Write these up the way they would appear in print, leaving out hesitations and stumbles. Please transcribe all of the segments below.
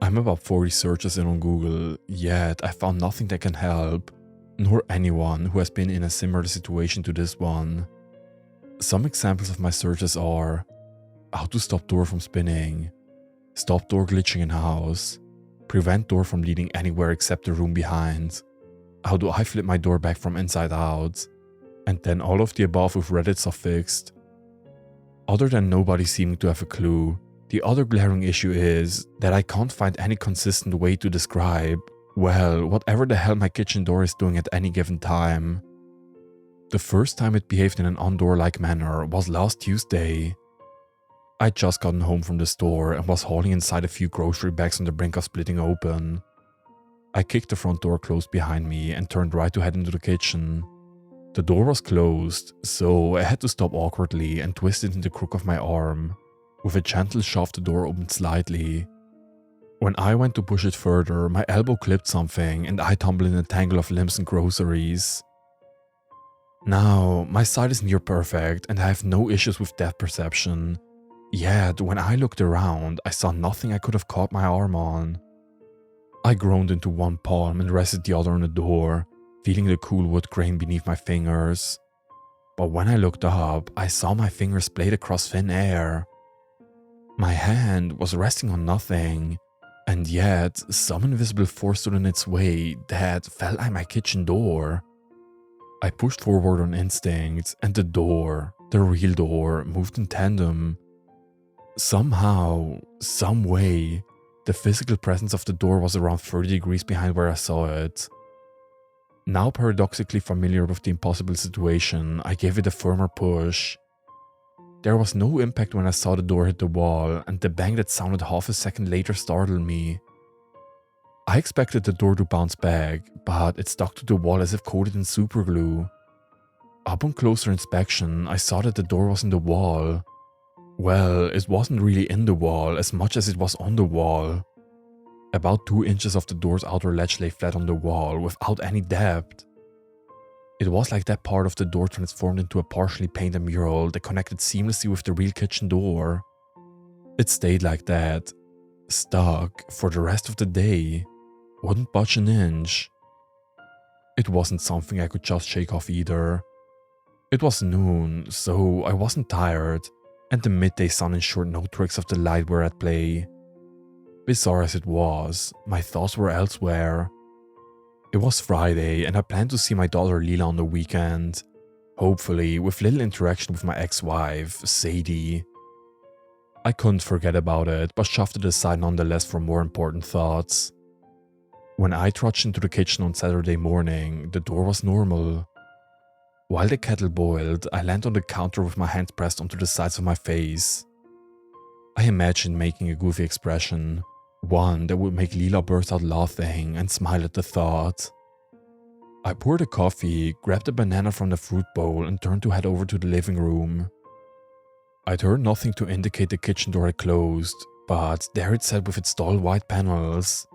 I'm about 40 searches in on Google, yet I found nothing that can help, nor anyone who has been in a similar situation to this one. Some examples of my searches are: how to stop door from spinning, stop door glitching in house, prevent door from leading anywhere except the room behind, how do I flip my door back from inside out, and then all of the above with Reddit suffixed. Other than nobody seeming to have a clue, the other glaring issue is that I can't find any consistent way to describe, well, whatever the hell my kitchen door is doing at any given time. The first time it behaved in an on-door-like manner was last Tuesday. I'd just gotten home from the store and was hauling inside a few grocery bags on the brink of splitting open. I kicked the front door closed behind me and turned right to head into the kitchen. The door was closed, so I had to stop awkwardly and twist it in the crook of my arm. With a gentle shove, the door opened slightly. When I went to push it further, my elbow clipped something and I tumbled in a tangle of limbs and groceries. Now, my sight is near perfect and I have no issues with depth perception. Yet, when I looked around, I saw nothing I could have caught my arm on. I groaned into one palm and rested the other on the door, feeling the cool wood grain beneath my fingers. But when I looked up, I saw my fingers splayed across thin air. My hand was resting on nothing, and yet some invisible force stood in its way that felt like my kitchen door. I pushed forward on instinct, and the door, the real door, moved in tandem. Somehow, some way, the physical presence of the door was around 30 degrees behind where I saw it. Now paradoxically familiar with the impossible situation, I gave it a firmer push. There was no impact when I saw the door hit the wall, and the bang that sounded half a second later startled me. I expected the door to bounce back, but it stuck to the wall as if coated in superglue. Upon closer inspection, I saw that the door was in the wall. Well, it wasn't really in the wall as much as it was on the wall. About 2 inches of the door's outer ledge lay flat on the wall without any depth. It was like that part of the door transformed into a partially painted mural that connected seamlessly with the real kitchen door. It stayed like that, stuck for the rest of the day, wouldn't budge an inch. It wasn't something I could just shake off either. It was noon, so I wasn't tired, and the midday sun ensured no tricks of the light were at play. Bizarre as it was, my thoughts were elsewhere. It was Friday and I planned to see my daughter Lila on the weekend, hopefully with little interaction with my ex-wife, Sadie. I couldn't forget about it, but shoved it aside nonetheless for more important thoughts. When I trudged into the kitchen on Saturday morning, the door was normal. While the kettle boiled, I landed on the counter with my hands pressed onto the sides of my face. I imagined making a goofy expression, one that would make Lila burst out laughing and smile at the thought. I poured a coffee, grabbed a banana from the fruit bowl and turned to head over to the living room. I'd heard nothing to indicate the kitchen door had closed, but there it sat with its dull white panels.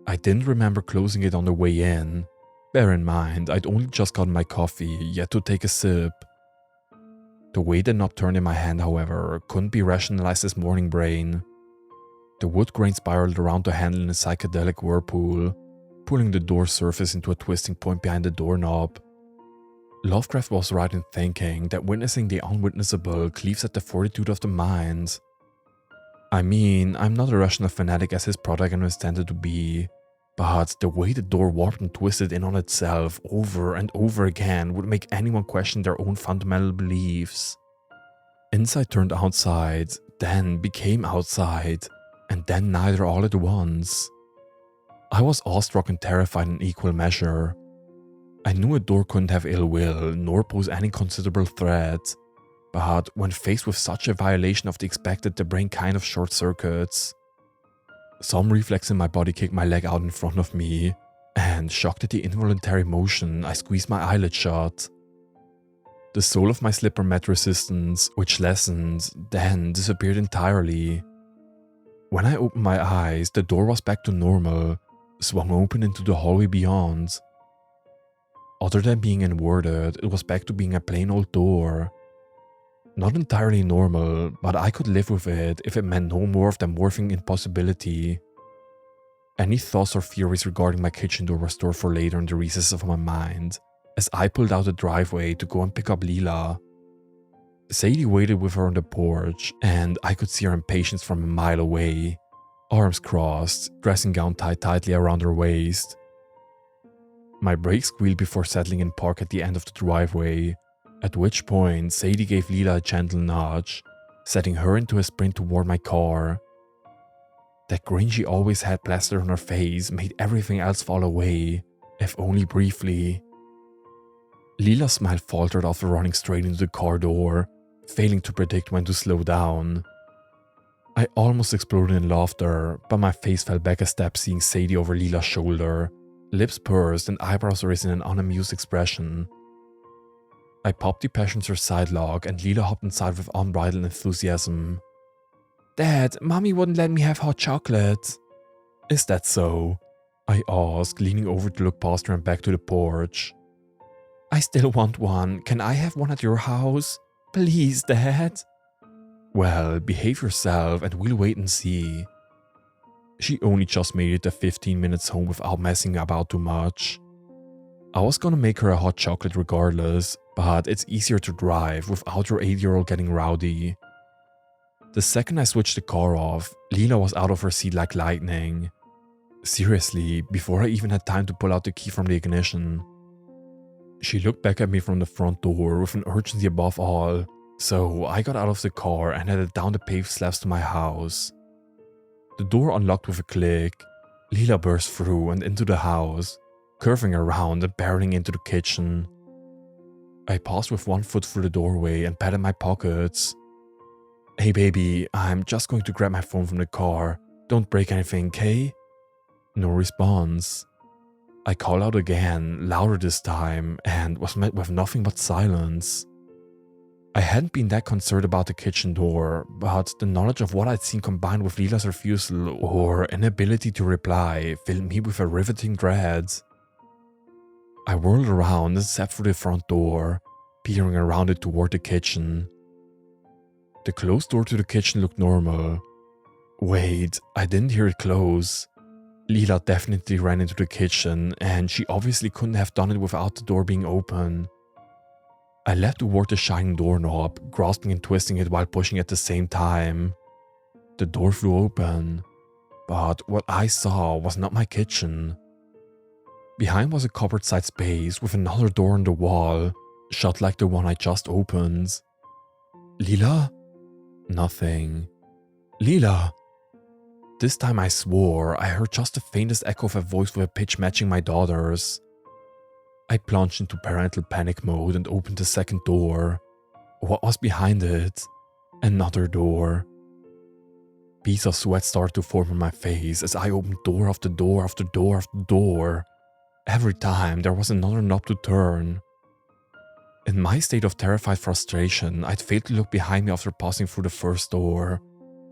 I didn't remember closing it on the way in. Bear in mind, I'd only just gotten my coffee, yet to take a sip. The way the knob turned in my hand, however, couldn't be rationalized as morning brain. The wood grain spiraled around the handle in a psychedelic whirlpool, pulling the door surface into a twisting point behind the doorknob. Lovecraft was right in thinking that witnessing the unwitnessable cleaves at the fortitude of the mind. I mean, I'm not a rational fanatic as his protagonist tended to be, but the way the door warped and twisted in on itself over and over again would make anyone question their own fundamental beliefs. Inside turned outside, then became outside, and then neither all at once. I was awestruck and terrified in equal measure. I knew a door couldn't have ill will, nor pose any considerable threat, but when faced with such a violation of the expected, the brain kind of short-circuits. Some reflex in my body kicked my leg out in front of me, and shocked at the involuntary motion, I squeezed my eyelid shut. The sole of my slipper met resistance, which lessened, then disappeared entirely. When I opened my eyes, the door was back to normal, swung open into the hallway beyond. Other than being inverted, it was back to being a plain old door. Not entirely normal, but I could live with it if it meant no more of the morphing impossibility. Any thoughts or theories regarding my kitchen door were stored for later in the recesses of my mind, as I pulled out the driveway to go and pick up Leela. Sadie waited with her on the porch, and I could see her impatience from a mile away, arms crossed, dressing gown tied tightly around her waist. My brakes squealed before settling in park at the end of the driveway, at which point Sadie gave Leela a gentle nudge, setting her into a sprint toward my car. That grin she always had plastered on her face made everything else fall away, if only briefly. Leela's smile faltered after running straight into the car door, failing to predict when to slow down. I almost exploded in laughter, but my face fell back a step seeing Sadie over Leela's shoulder, lips pursed and eyebrows raised in an unamused expression. I popped the passenger side lock and Leela hopped inside with unbridled enthusiasm. "Dad, Mommy wouldn't let me have hot chocolate." "Is that so?" I asked, leaning over to look past her and back to the porch. "I still want one. Can I have one at your house? Please, Dad." "Well, behave yourself and we'll wait and see." She only just made it the 15 minutes home without messing about too much. I was gonna make her a hot chocolate regardless, but it's easier to drive without your 8-year-old getting rowdy. The second I switched the car off, Leela was out of her seat like lightning. Seriously, before I even had time to pull out the key from the ignition. She looked back at me from the front door with an urgency above all, so I got out of the car and headed down the paved slabs to my house. The door unlocked with a click. Leela burst through and into the house, curving around and barreling into the kitchen. I paused with one foot through the doorway and patted my pockets. "Hey baby, I'm just going to grab my phone from the car. Don't break anything, okay?" No response. I called out again, louder this time, and was met with nothing but silence. I hadn't been that concerned about the kitchen door, but the knowledge of what I'd seen combined with Leela's refusal or inability to reply filled me with a riveting dread. I whirled around and stepped through the front door, peering around it toward the kitchen. The closed door to the kitchen looked normal. Wait, I didn't hear it close. Leela definitely ran into the kitchen, and she obviously couldn't have done it without the door being open. I leapt toward the shining doorknob, grasping and twisting it while pushing at the same time. The door flew open, but what I saw was not my kitchen. Behind was a cupboard-sized space with another door on the wall, shut like the one I just opened. "Leela?" Nothing. "Leela!" This time I swore I heard just the faintest echo of a voice with a pitch matching my daughter's. I plunged into parental panic mode and opened the second door. What was behind it? Another door. Beads of sweat started to form on my face as I opened door after door after door after door. Every time there was another knob to turn. In my state of terrified frustration, I'd failed to look behind me after passing through the first door.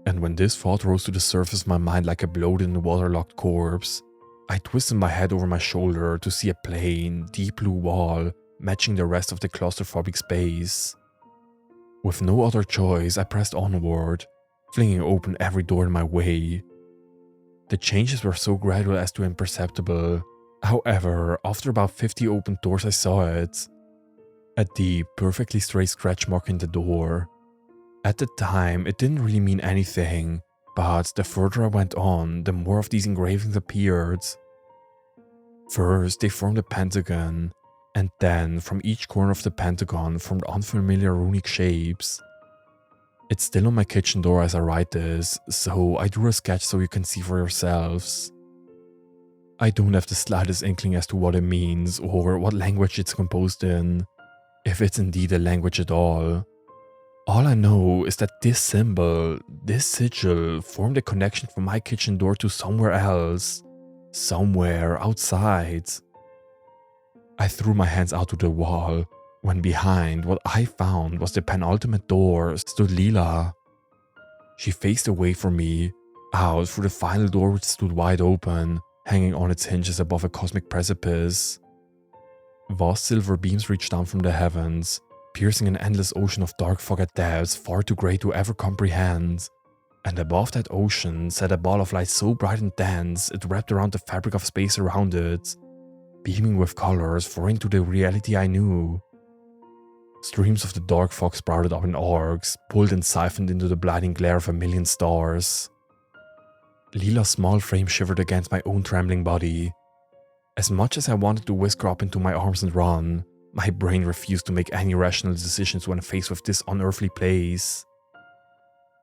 And when this thought rose to the surface of my mind like a bloated and waterlogged corpse, I twisted my head over my shoulder to see a plain, deep blue wall matching the rest of the claustrophobic space. With no other choice, I pressed onward, flinging open every door in my way. The changes were so gradual as to imperceptible. However, after about 50 open doors I saw it. A deep, perfectly straight scratch mark in the door. At the time, it didn't really mean anything, but the further I went on, the more of these engravings appeared. First, they formed a pentagon, and then from each corner of the pentagon formed unfamiliar runic shapes. It's still on my kitchen door as I write this, so I drew a sketch so you can see for yourselves. I don't have the slightest inkling as to what it means or what language it's composed in, if it's indeed a language at all. All I know is that this symbol, this sigil, formed a connection from my kitchen door to somewhere else, somewhere outside. I threw my hands out to the wall, when behind what I found was the penultimate door stood Leela. She faced away from me, out through the final door which stood wide open, hanging on its hinges above a cosmic precipice. Vast silver beams reached down from the heavens, piercing an endless ocean of dark fog at depths far too great to ever comprehend, And above that ocean sat a ball of light so bright and dense it wrapped around the fabric of space around it, beaming with colors foreign to the reality I knew. Streams of the dark fog sprouted up in arcs, pulled and siphoned into the blinding glare of a million stars. Lila's small frame shivered against my own trembling body. As much as I wanted to whisk her up into my arms and run, my brain refused to make any rational decisions when faced with this unearthly place.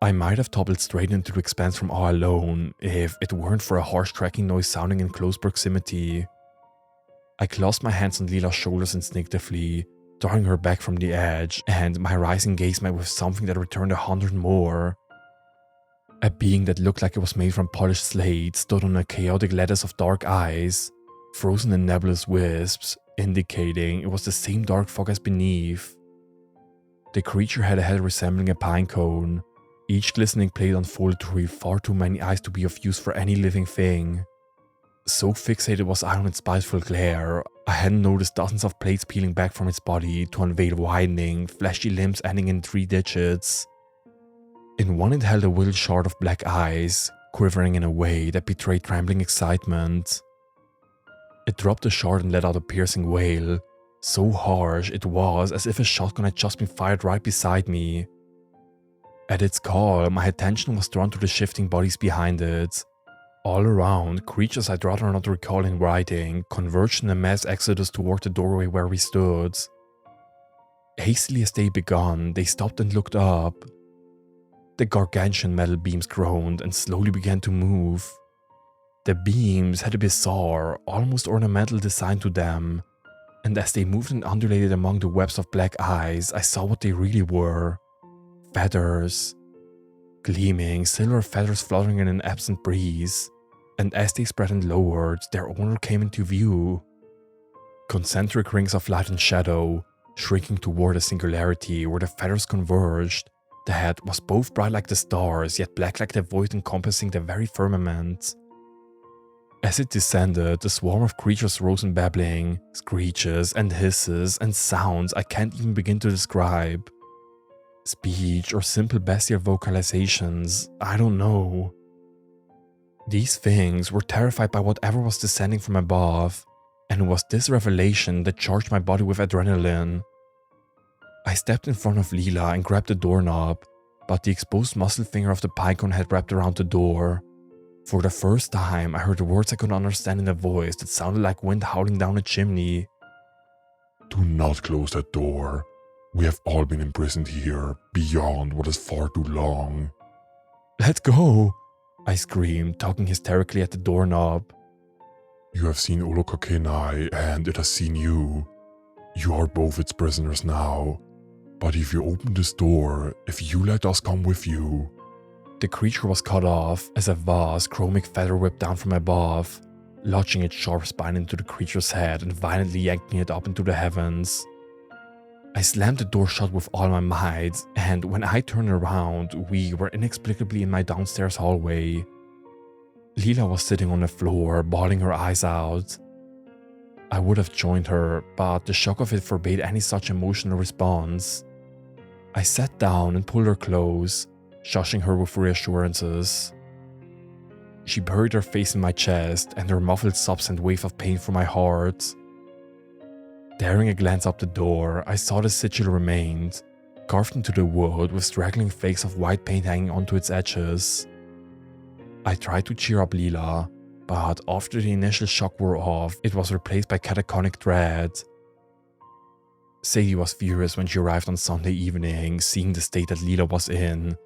I might have toppled straight into the expanse from all alone if it weren't for a harsh cracking noise sounding in close proximity. I clasped my hands on Lila's shoulders instinctively, drawing her back from the edge, and my rising gaze met with something that returned 100 more. A being that looked like it was made from polished slate stood on a chaotic lattice of dark eyes, frozen in nebulous wisps, indicating it was the same dark fog as beneath. The creature had a head resembling a pine cone, each glistening plate unfolded to reveal far too many eyes to be of use for any living thing. So fixated was I on its spiteful glare, I hadn't noticed dozens of plates peeling back from its body to unveil widening, fleshy limbs ending in 3 digits. In one it held a wild shard of black eyes, quivering in a way that betrayed trembling excitement. It dropped the shard and let out a piercing wail, so harsh it was as if a shotgun had just been fired right beside me. At its call, my attention was drawn to the shifting bodies behind it. All around, creatures I'd rather not recall in writing converged in a mass exodus toward the doorway where we stood. Hastily as they began, they stopped and looked up. The gargantuan metal beams groaned and slowly began to move. The beams had a bizarre, almost ornamental design to them, and as they moved and undulated among the webs of black eyes, I saw what they really were. Feathers. Gleaming, silver feathers fluttering in an absent breeze, and as they spread and lowered, their owner came into view. Concentric rings of light and shadow, shrinking toward a singularity where the feathers converged. The head was both bright like the stars, yet black like the void encompassing the very firmament. As it descended, the swarm of creatures rose in babbling, screeches and hisses and sounds I can't even begin to describe. Speech or simple bestial vocalizations, I don't know. These things were terrified by whatever was descending from above, and it was this revelation that charged my body with adrenaline. I stepped in front of Lila and grabbed the doorknob, but the exposed muscle finger of the pinecone had wrapped around the door. For the first time, I heard words I could understand in a voice that sounded like wind howling down a chimney. Do not close that door. We have all been imprisoned here, beyond what is far too long. Let go! I screamed, tugging hysterically at the doorknob. You have seen Olokakenai, and it has seen you. You are both its prisoners now. But if you open this door, if you let us come with you... The creature was cut off as a vast, chromic feather whipped down from above, lodging its sharp spine into the creature's head and violently yanking it up into the heavens. I slammed the door shut with all my might, and when I turned around, we were inexplicably in my downstairs hallway. Lila was sitting on the floor, bawling her eyes out. I would have joined her, but the shock of it forbade any such emotional response. I sat down and pulled her close, shushing her with reassurances. She buried her face in my chest, and her muffled sobs sent a wave of pain through my heart. Daring a glance up the door, I saw the sigil remained, carved into the wood with straggling flakes of white paint hanging onto its edges. I tried to cheer up Lila, but after the initial shock wore off, it was replaced by catatonic dread. Sadie was furious when she arrived on Sunday evening, seeing the state that Lila was in.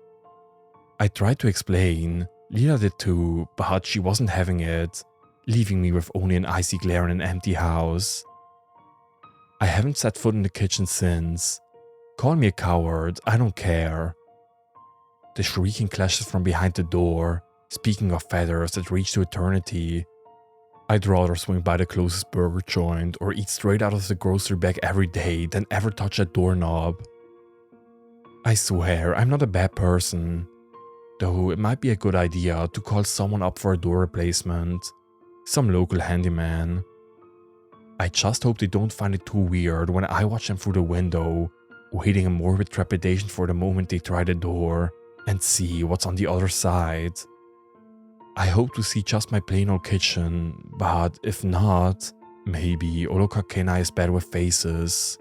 I tried to explain, Lila did too, but she wasn't having it, leaving me with only an icy glare in an empty house. I haven't set foot in the kitchen since. Call me a coward, I don't care. The shrieking clashes from behind the door, speaking of feathers that reach to eternity. I'd rather swing by the closest burger joint or eat straight out of the grocery bag every day than ever touch that doorknob. I swear, I'm not a bad person. Though it might be a good idea to call someone up for a door replacement. Some local handyman. I just hope they don't find it too weird when I watch them through the window, waiting in morbid trepidation for the moment they try the door, and see what's on the other side. I hope to see just my plain old kitchen, but if not, maybe Olokakena is better with faces.